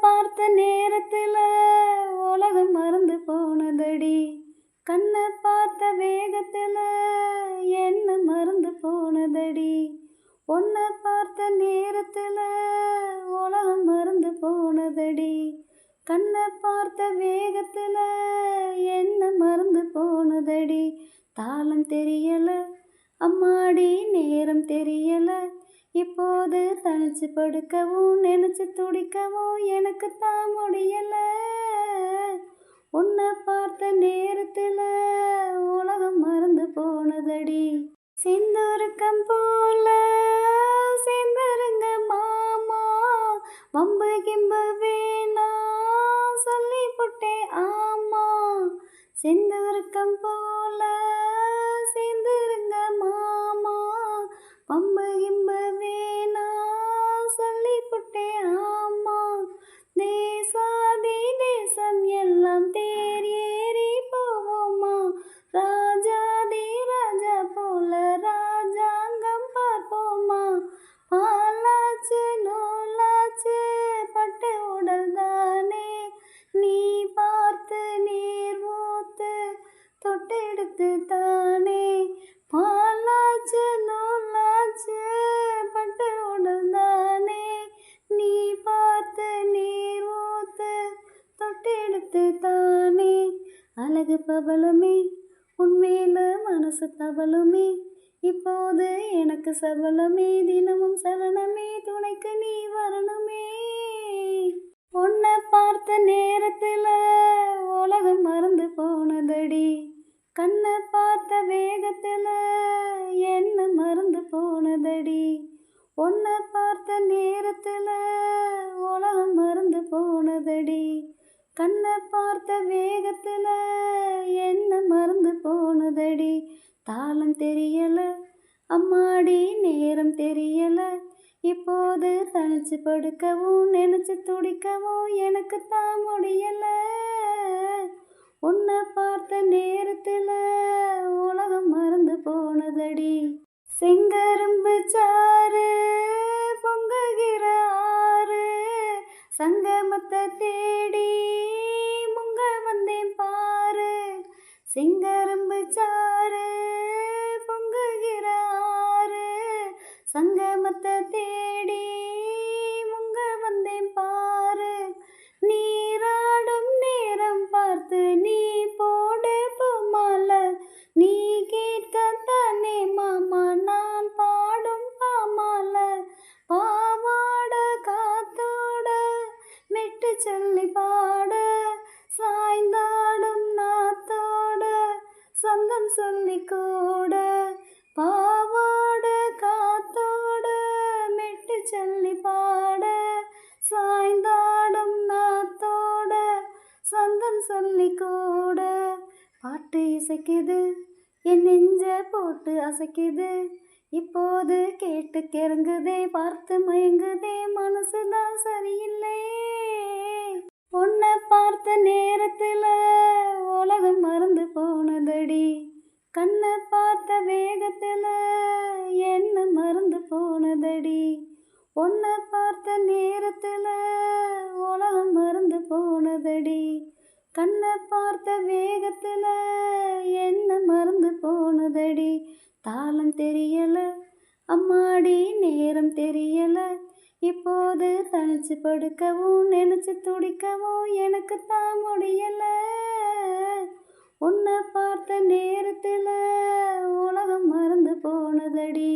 பார்த்த நேரத்துல உலகம் மறந்து போனதடி. கண்ணை பார்த்த வேகத்துல என்ன மறந்து போனதடி. உன்னை பார்த்த நேரத்துல உலகம் மறந்து போனதடி. கண்ணை பார்த்த வேகத்துல என்ன மறந்து போனதடி. தாளம் தெரியல அம்மாடி, நேரம் தெரியல. இப்போது தனிச்சு படுக்கவும் நினைச்சு துடிக்கவும் எனக்கு தான் முடியல. உன்னை பார்த்த நேரத்துல உலகம் மறந்து போனதடி. சிந்துருக்கம் போல சேர்ந்துருங்க மாமா, வம்பு கிம்பு வேணா சொல்லி புட்டேன் ஆமா. சிந்துருக்கம் போல சேர்ந்துருங்க மாமா, வம்பு கிம்பு வேணா சொல்லி புட்டேன் ஆமா. தேசாதி தேசம் எல்லாம் தேர் ஏறி போவோமா, ராஜாதி ராஜா போல ராஜாங்கம் பார்ப்போமா. பாலாச்சு நூலாச்சு பட்டு உடல் தானே, நீ பார்த்து நீர் ஊத்து தொட்டெடுத்து தானே. பாலாச்சு நூலாச்சு பட்டு உடல் தானே, நீ பார்த்து நீர் ஊத்து தொட்டெடுத்து தானே. அழகு பவளமே உன்மேல மனசு தவளுமே, இப்போது எனக்கு சபலமே. தினமும் சலனமே துணைக்கு நீ வரணுமே. உன்னை பார்த்த நேரத்துல உலகம் மறந்து போனதடி. கண்ணை பார்த்த வேகத்துல என்ன மறந்து போனதடி. உன்னை பார்த்த நேரத்துல உலகம் மறந்து போனதடி. கண்ணை பார்த்த வேகத்துல என்ன மறந்து போனதடி. தாளம் தெரியல அம்மாடி, நேரம் தெரியல. இப்போது தனிச்சு படுக்கவும் நினைச்சு துடிக்கவும் எனக்கு தான் முடியல. உன்னை பார்த்த நேரத்துல உலகம் மறந்து போனதடி. செங்கரும்பு சாறு பொங்குகிற ஆறு, சங்கமத்தை தேடி முங்க வந்தேன் பாரு. செங்கரும்பு சாறு பொங்குகிற ஆறு, சங்கமத்தை தேடி முங்க வந்தேன் பாரு. நீராடும் நேரம் பார்த்து நீ போடு பூமால, நீ கேட்கத்தானே மாமா நான் பாடும் பாமால. பாவாட காத்தோட மெட்டு சொல்லி பாட, சாய்ந்தாடும் நாத்தோட சொந்தம் சொல்லி கூட. பாவாட காத்தோட மெட்டு சொல்லி பாட, சாய்ந்தாடும் நாத்தோட சொந்தம் சொல்லி கூட. பாட்டு இசைக்குது என் நெஞ்ச போட்டு அசைக்குது, இப்போது கேட்டு கிறங்குதே பார்த்து மயங்குதே மனசுதான் சரியில்லை. உன்னை பார்த்த நேரத்துல உலகம் மறந்து போனதடி. கண்ணை பார்த்த வேகத்துல என்ன மறந்து போனதடி. உன்னை பார்த்த நேரத்துல உலகம் மறந்து போனதடி. கண்ணை பார்த்த வேகத்துல என்ன மறந்து போனதடி. தாளம் தெரியல அம்மாடி, நேரம் தெரியல. இப்போது தனிச்சு படுக்கவும் நினைச்சு துடிக்கவும் எனக்கு தான் முடியல. உன்னை பார்த்த நேரத்துல உலகம் மறந்து போனதடி.